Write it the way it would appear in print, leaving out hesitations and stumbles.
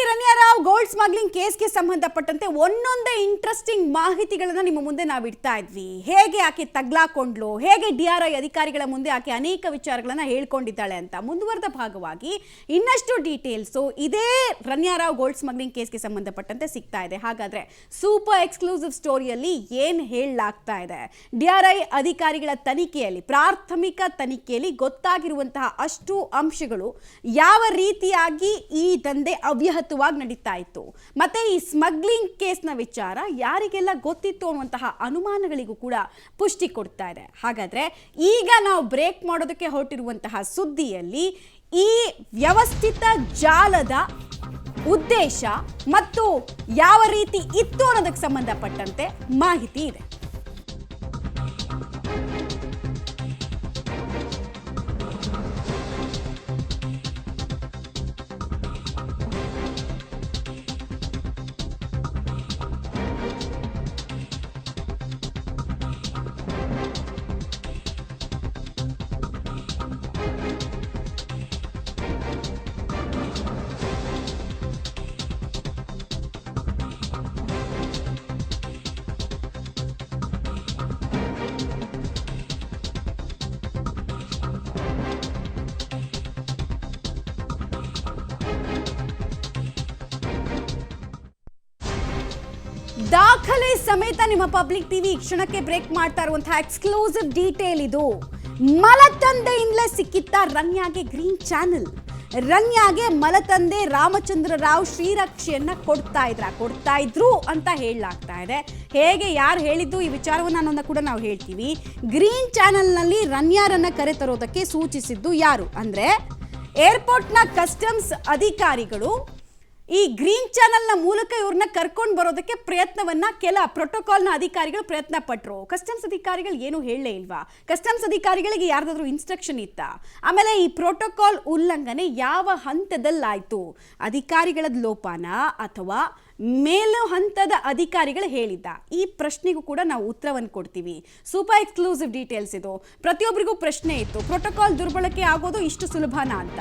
ರಣ್ಯಾರಾವ್ gold smuggling ಕೇಸ್ಗೆ ಸಂಬಂಧಪಟ್ಟಂತೆ ಒಂದೊಂದೇ interesting ಮಾಹಿತಿಗಳನ್ನು ನಿಮ್ಮ ಮುಂದೆ ನಾವು ಇಡ್ತಾ ಇದ್ವಿ. ಹೇಗೆ ಆಕೆ ತಗ್ಲಾಕೊಂಡ್ಲು, ಹೇಗೆ DRI ಅಧಿಕಾರಿಗಳ ಮುಂದೆ ಆಕೆ ಅನೇಕ ವಿಚಾರಗಳನ್ನು ಹೇಳ್ಕೊಂಡಿದ್ದಾಳೆ ಅಂತ ಮುಂದುವರೆದ ಭಾಗವಾಗಿ ಇನ್ನಷ್ಟು ಡೀಟೇಲ್ಸು ಇದೇ ರಣ್ಯಾರಾವ್ ಗೋಲ್ಡ್ ಸ್ಮಗ್ಲಿಂಗ್ ಕೇಸ್ಗೆ ಸಂಬಂಧಪಟ್ಟಂತೆ ಸಿಗ್ತಾ ಇದೆ. ಹಾಗಾದ್ರೆ ಸೂಪರ್ ಎಕ್ಸ್ಕ್ಲೂಸಿವ್ ಸ್ಟೋರಿಯಲ್ಲಿ ಏನು ಹೇಳಲಾಗ್ತಾ ಇದೆ, DRI ಅಧಿಕಾರಿಗಳ ತನಿಖೆಯಲ್ಲಿ, ಪ್ರಾಥಮಿಕ ತನಿಖೆಯಲ್ಲಿ ಗೊತ್ತಾಗಿರುವಂತಹ ಅಷ್ಟು ಅಂಶಗಳು ಯಾವ ರೀತಿಯಾಗಿ ಈ ದಂಧೆ ಅವ್ಯಾಹತವಾಗಿ ನಡೀತಾ ಇತ್ತು, ಮತ್ತೆ ಈ ಸ್ಮಗ್ಲಿಂಗ್ ಕೇಸ್ನ ವಿಚಾರ ಯಾರಿಗೆಲ್ಲ ಗೊತ್ತಿತ್ತು ಅನ್ನುವಂತಹ ಅನುಮಾನಗಳಿಗೂ ಕೂಡ ಪುಷ್ಟಿ ಕೊಡ್ತಾ ಇದೆ. ಹಾಗಾದ್ರೆ ಈಗ ನಾವು ಬ್ರೇಕ್ ಮಾಡೋದಕ್ಕೆ ಹೊರಟಿರುವಂತಹ ಸುದ್ದಿಯಲ್ಲಿ ಈ ವ್ಯವಸ್ಥಿತ ಜಾಲದ ಉದ್ದೇಶ ಮತ್ತು ಯಾವ ರೀತಿ ಇತ್ತು ಅನ್ನೋದಕ್ಕೆ ಸಂಬಂಧಪಟ್ಟಂತೆ ಮಾಹಿತಿ ಇದೆ. ದಾಖಲೆ ಸಮೇತ ನಿಮ್ಮ ಪಬ್ಲಿಕ್ ಟಿವಿ ಕ್ಷಣಕ್ಕೆ ಬ್ರೇಕ್ ಮಾಡ್ತಾ ಇರುವಂತಹ ಎಕ್ಸ್ಕ್ಲೂಸಿವ್ ಡೀಟೇಲ್ ಇದು. ಮಲತಂದೆಯಿಂದಲೇ ಸಿಕ್ಕಿತ್ತ ರಣ್ಯಾಗೆ ಗ್ರೀನ್ ಚಾನೆಲ್. ರಣ್ಯಾಗೆ ಮಲತಂದೆ ರಾಮಚಂದ್ರ ರಾವ್ ಶ್ರೀರಕ್ಷೆಯನ್ನ ಕೊಡ್ತಾ ಇದ್ರು ಅಂತ ಹೇಳಲಾಗ್ತಾ ಇದೆ. ಹೇಗೆ, ಯಾರು ಹೇಳಿದ್ದು ಈ ವಿಚಾರವನ್ನ ಕೂಡ ನಾವು ಹೇಳ್ತೀವಿ. ಗ್ರೀನ್ ಚಾನೆಲ್ನಲ್ಲಿ ರಣ್ಯಾರನ್ನ ಕರೆತರೋದಕ್ಕೆ ಸೂಚಿಸಿದ್ದು ಯಾರು ಅಂದ್ರೆ ಏರ್ಪೋರ್ಟ್ನ ಕಸ್ಟಮ್ಸ್ ಅಧಿಕಾರಿಗಳು ಈ ಗ್ರೀನ್ ಚಾನೆಲ್ನ ಮೂಲಕ ಇವ್ರನ್ನ ಕರ್ಕೊಂಡು ಬರೋದಕ್ಕೆ ಕೆಲ ಪ್ರೋಟೋಕಾಲ್ನ ಅಧಿಕಾರಿಗಳು ಪ್ರಯತ್ನ ಪಟ್ಟರು. ಕಸ್ಟಮ್ಸ್ ಅಧಿಕಾರಿಗಳು ಏನು ಹೇಳಲೇ ಇಲ್ವಾ? ಕಸ್ಟಮ್ಸ್ ಅಧಿಕಾರಿಗಳಿಗೆ ಯಾರ್ದಾದ್ರೂ ಇನ್ಸ್ಟ್ರಕ್ಷನ್ ಇತ್ತಾ? ಆಮೇಲೆ ಈ ಪ್ರೋಟೋಕಾಲ್ ಉಲ್ಲಂಘನೆ ಯಾವ ಹಂತದಲ್ಲಾಯ್ತು? ಅಧಿಕಾರಿಗಳ ಲೋಪನ ಅಥವಾ ಮೇಲು ಹಂತದ ಅಧಿಕಾರಿಗಳು ಹೇಳಿದ್ದ? ಈ ಪ್ರಶ್ನೆಗೂ ಕೂಡ ನಾವು ಉತ್ತರವನ್ನು ಕೊಡ್ತೀವಿ. ಸೂಪರ್ ಎಕ್ಸ್ಕ್ಲೂಸಿವ್ ಡೀಟೇಲ್ಸ್ ಇದು. ಪ್ರತಿಯೊಬ್ಬರಿಗೂ ಪ್ರಶ್ನೆ ಇತ್ತು, ಪ್ರೋಟೋಕಾಲ್ ದುರ್ಬಳಕೆ ಆಗೋದು ಇಷ್ಟು ಸುಲಭನಾ ಅಂತ.